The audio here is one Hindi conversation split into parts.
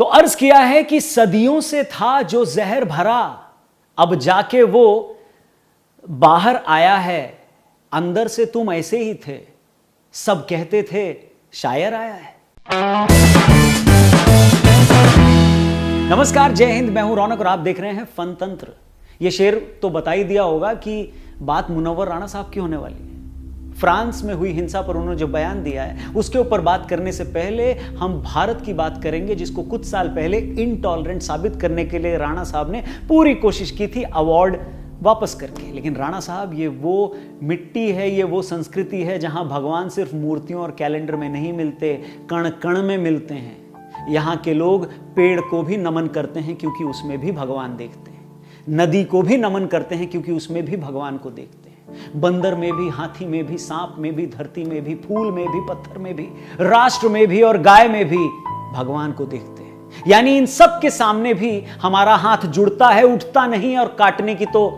तो अर्ज किया है कि सदियों से था जो जहर भरा, अब जाके वो बाहर आया है, अंदर से तुम ऐसे ही थे, सब कहते थे शायर आया है। नमस्कार, जय हिंद, मैं हूं रौनक और आप देख रहे हैं फन तंत्र। यह शेर तो बता ही दिया होगा कि बात मुनव्वर राणा साहब की होने वाली है। फ्रांस में हुई हिंसा पर उन्होंने जो बयान दिया है उसके ऊपर बात करने से पहले हम भारत की बात करेंगे, जिसको कुछ साल पहले इनटॉलरेंट साबित करने के लिए राणा साहब ने पूरी कोशिश की थी अवार्ड वापस करके। लेकिन राणा साहब, ये वो मिट्टी है, ये वो संस्कृति है जहां भगवान सिर्फ मूर्तियों और कैलेंडर में नहीं मिलते, कण कण में मिलते हैं। यहां के लोग पेड़ को भी नमन करते हैं क्योंकि उसमें भी भगवान देखते हैं, नदी को भी नमन करते हैं क्योंकि उसमें भी भगवान को देखते हैं, बंदर में भी, हाथी में भी, सांप में भी, धरती में भी, फूल में भी, पत्थर में भी, राष्ट्र में भी और गाय में भी भगवान को देखते हैं। यानी इन सब के सामने भी हमारा हाथ जुड़ता है, उठता नहीं। और काटने की तो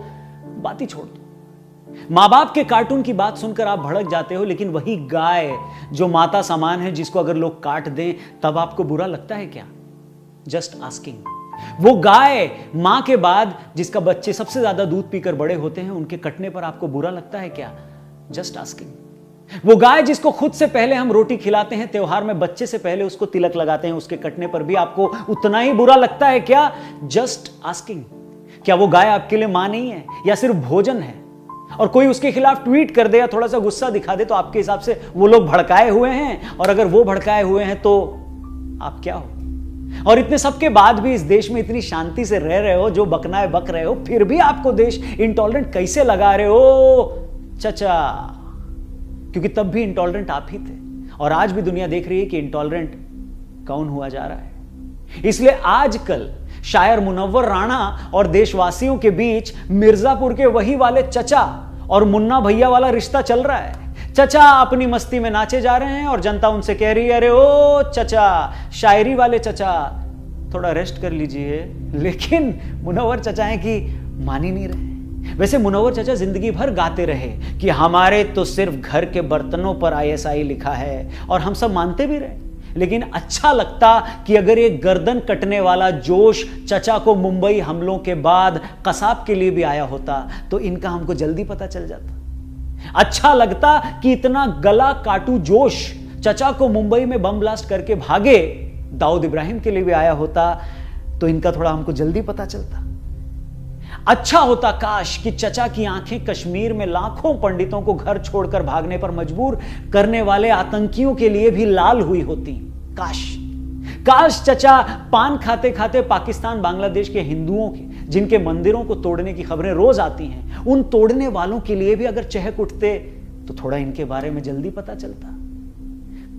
बात ही छोड़ दो। मां बाप के कार्टून की बात सुनकर आप भड़क जाते हो, लेकिन वही गाय जो माता समान है, जिसको अगर लोग काट दें तब आपको बुरा लगता है क्या? Just asking. वो गाय, मां के बाद जिसका बच्चे सबसे ज्यादा दूध पीकर बड़े होते हैं, उनके कटने पर आपको बुरा लगता है क्या? Just asking. वो गाय जिसको खुद से पहले हम रोटी खिलाते हैं, त्योहार में बच्चे से पहले उसको तिलक लगाते हैं, उसके कटने पर भी आपको उतना ही बुरा लगता है क्या? Just asking. क्या वो गाय आपके लिए मां नहीं है या सिर्फ भोजन है? और कोई उसके खिलाफ ट्वीट कर दे या थोड़ा सा गुस्सा दिखा दे तो आपके हिसाब से वो लोग भड़काए हुए हैं, और अगर वो भड़काए हुए हैं तो आप क्या हो? और इतने सब के बाद भी इस देश में इतनी शांति से रह रहे हो, जो बकना है बक रहे हो, फिर भी आपको देश इंटॉलरेंट कैसे लगा रहे हो चचा? क्योंकि तब भी इंटॉलरेंट आप ही थे, और आज भी दुनिया देख रही है कि इंटॉलरेंट कौन हुआ जा रहा है। इसलिए आजकल शायर मुनव्वर राणा और देशवासियों के बीच मिर्जापुर के वही वाले चचा और मुन्ना भैया वाला रिश्ता चल रहा है। चचा अपनी मस्ती में नाचे जा रहे हैं और जनता उनसे कह रही है, अरे ओ चचा, शायरी वाले चचा, थोड़ा रेस्ट कर लीजिए। लेकिन मुनव्वर चचा हैं कि मान ही नहीं रहे। वैसे मुनव्वर चचा जिंदगी भर गाते रहे कि हमारे तो सिर्फ घर के बर्तनों पर ISI लिखा है, और हम सब मानते भी रहे। लेकिन अच्छा लगता कि अगर एक गर्दन कटने वाला जोश चचा को मुंबई हमलों के बाद कसाब के लिए भी आया होता तो इनका हमको जल्दी पता चल जाता। अच्छा लगता कि इतना गला काटू जोश चचा को मुंबई में बम ब्लास्ट करके भागे दाऊद इब्राहिम के लिए भी आया होता तो इनका थोड़ा हमको जल्दी पता चलता। अच्छा होता काश कि चचा की आंखें कश्मीर में लाखों पंडितों को घर छोड़कर भागने पर मजबूर करने वाले आतंकियों के लिए भी लाल हुई होती। काश चचा पान खाते खाते पाकिस्तान बांग्लादेश के हिंदुओं के, जिनके मंदिरों को तोड़ने की खबरें रोज आती हैं, उन तोड़ने वालों के लिए भी अगर चहक उठते तो थोड़ा इनके बारे में जल्दी पता चलता।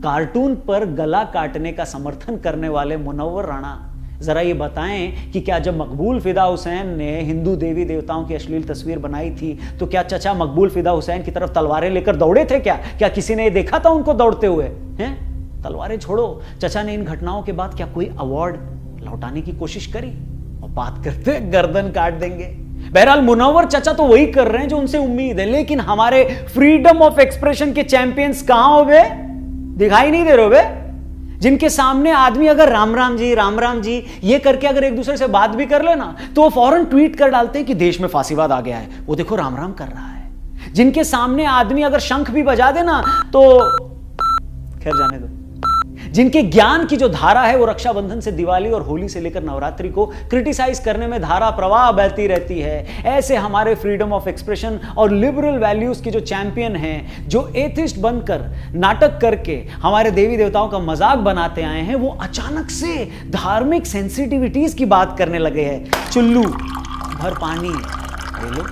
कार्टून पर गला काटने का समर्थन करने वाले मुनव्वर राणा, जरा ये बताएं कि क्या जब मकबूल फिदा हुसैन ने हिंदू देवी देवताओं की अश्लील तस्वीर बनाई थी तो क्या चचा मकबूल फिदा हुसैन की तरफ तलवारें लेकर दौड़े थे क्या? क्या किसी ने देखा था उनको दौड़ते हुए? हैं? तलवारें छोड़ो, चचा ने इन घटनाओं के बाद क्या कोई अवार्ड लौटाने की कोशिश करी? और बात करते गर्दन काट देंगे। बहरहाल मुनव्वर चचा तो वही कर रहे हैं जो उनसे उम्मीद है, लेकिन हमारे फ्रीडम ऑफ एक्सप्रेशन के चैंपियंस कहां हो बे? दिखाई नहीं दे रहे हो बे? जिनके सामने आदमी अगर राम राम जी ये करके अगर एक दूसरे से बात भी कर लेना तो वो फौरन ट्वीट कर डालते हैं कि देश में फांसीवाद आ गया है, वो देखो राम राम कर रहा है। जिनके सामने आदमी अगर शंख भी बजा देना तो खैर जाने दो। जिनके ज्ञान की जो धारा है वो रक्षाबंधन से दिवाली और होली से लेकर नवरात्रि को क्रिटिसाइज करने में धारा प्रवाह बहती रहती है, ऐसे हमारे फ्रीडम ऑफ एक्सप्रेशन और लिबरल वैल्यूज के जो चैंपियन हैं, जो एथिस्ट बनकर नाटक करके हमारे देवी देवताओं का मजाक बनाते आए हैं, वो अचानक से धार्मिक सेंसिटिविटीज की बात करने लगे हैं। चुल्लू भर पानी ले लो,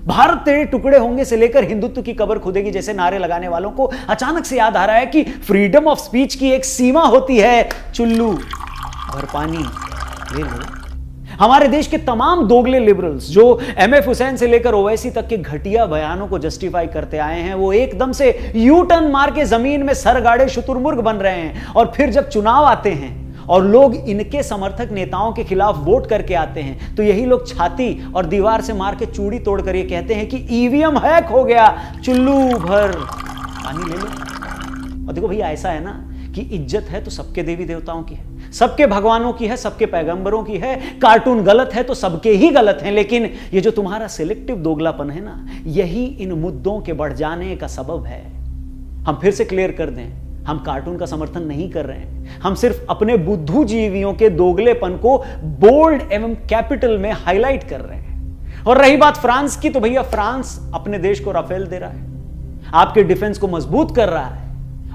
भारत तेरे टुकड़े होंगे से लेकर हिंदुत्व की कब्र खुदेगी जैसे नारे लगाने वालों को अचानक से याद आ रहा है कि फ्रीडम ऑफ स्पीच की एक सीमा होती है। चुल्लू भर पानी ले लो। हमारे देश के तमाम दोगले लिबरल्स जो MF हुसैन से लेकर ओवैसी तक के घटिया बयानों को जस्टिफाई करते आए हैं, वो एकदम से यू टर्न मार के जमीन में सर गाड़े शुतुरमुर्ग बन रहे हैं। और फिर जब चुनाव आते हैं और लोग इनके समर्थक नेताओं के खिलाफ वोट करके आते हैं तो यही लोग छाती और दीवार से मार के चूड़ी तोड़कर ये कहते हैं कि EVM हैक हो गया, चुल्लू भर पानी ले लो। और देखो भैया, ऐसा है ना कि इज्जत है तो सबके देवी देवताओं की है, सबके भगवानों की है, सबके पैगंबरों की है। कार्टून गलत है तो सबके ही गलत हैं। लेकिन ये जो तुम्हारा सिलेक्टिव दोगलापन है ना, यही इन मुद्दों के बढ़ जाने का सबब है। हम फिर से क्लियर कर दें, हम कार्टून का समर्थन नहीं कर रहे हैं। हम सिर्फ अपने बुद्धू जीवियों के दोगलेपन को बोल्ड एवं कैपिटल में हाईलाइट कर रहे हैं। और रही बात फ्रांस की, तो भैया फ्रांस अपने देश को राफेल दे रहा है, आपके डिफेंस को मजबूत कर रहा है,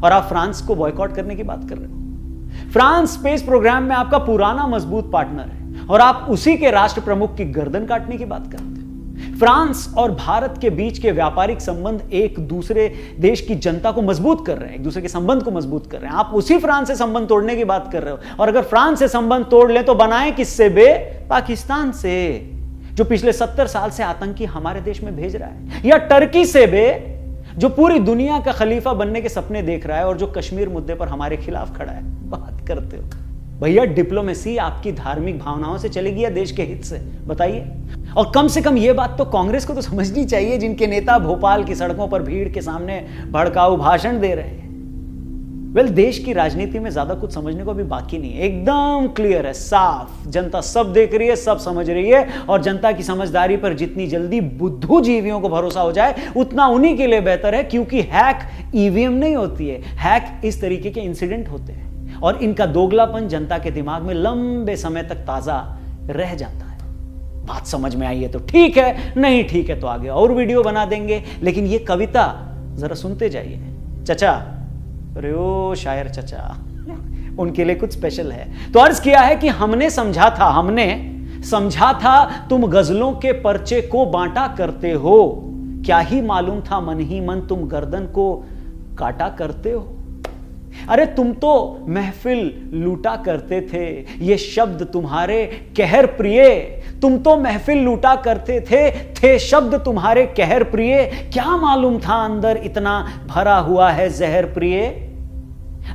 और आप फ्रांस को बॉयकॉट करने की बात कर रहे हो। फ्रांस स्पेस प्रोग्राम में आपका पुराना मजबूत पार्टनर है और आप उसी के राष्ट्र प्रमुख की गर्दन काटने की बात करते हो। फ्रांस और भारत के बीच के व्यापारिक संबंध एक दूसरे देश की जनता को मजबूत कर रहे हैं, एक दूसरे के संबंध को मजबूत कर रहे हैं। आप उसी फ्रांस से संबंध तोड़ने की बात कर रहे हो। और अगर फ्रांस से संबंध तोड़ ले तो बनाए किससे बे? पाकिस्तान से, जो पिछले 70 साल से आतंकी हमारे देश में भेज रहा है, या टर्की से बे, जो पूरी दुनिया का खलीफा बनने के सपने देख रहा है और जो कश्मीर मुद्दे पर हमारे खिलाफ खड़ा है। बात करते हो भैया, डिप्लोमेसी आपकी धार्मिक भावनाओं से चलेगी या देश के हित से? बताइए। और कम से कम यह बात तो कांग्रेस को तो समझनी चाहिए, जिनके नेता भोपाल की सड़कों पर भीड़ के सामने भड़काऊ भाषण दे रहे हैं। देश की राजनीति में ज्यादा कुछ समझने को भी बाकी नहीं है, एकदम क्लियर है, साफ। जनता सब देख रही है, सब समझ रही है, और जनता की समझदारी पर जितनी जल्दी बुद्धू जीवियों को भरोसा हो जाए उतना उन्हीं के लिए बेहतर है। क्योंकि हैक ईवीएम नहीं होती है, हैक इस तरीके के इंसिडेंट होते हैं, और इनका दोगलापन जनता के दिमाग में लंबे समय तक ताजा रह जाता है। बात समझ में आई है तो ठीक है, नहीं ठीक है तो आगे और वीडियो बना देंगे। लेकिन ये कविता जरा सुनते जाइए। चचा, अरे ओ शायर चचा, उनके लिए कुछ स्पेशल है। तो अर्ज किया है कि हमने समझा था तुम गजलों के पर्चे को बांटा करते हो, क्या ही मालूम था मन ही मन तुम गर्दन को काटा करते हो। अरे तुम तो महफिल लूटा करते थे, ये शब्द तुम्हारे कहर प्रिय। तुम तो महफिल लूटा करते थे शब्द तुम्हारे कहर प्रिय। क्या मालूम था अंदर इतना भरा हुआ है जहर प्रिय।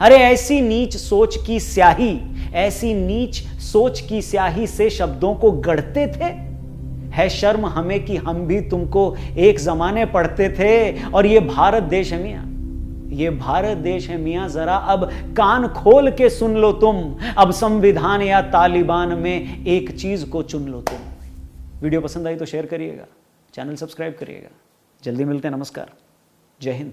अरे ऐसी नीच सोच की स्याही से शब्दों को गढ़ते थे। है शर्म हमें कि हम भी तुमको एक जमाने पढ़ते थे। और ये भारत देश है मियां, ये भारत देश है मियां, जरा अब कान खोल के सुन लो तुम। अब संविधान या तालिबान में एक चीज को चुन लो तुम। वीडियो पसंद आई तो शेयर करिएगा, चैनल सब्सक्राइब करिएगा। जल्दी मिलते हैं, नमस्कार, जय हिंद।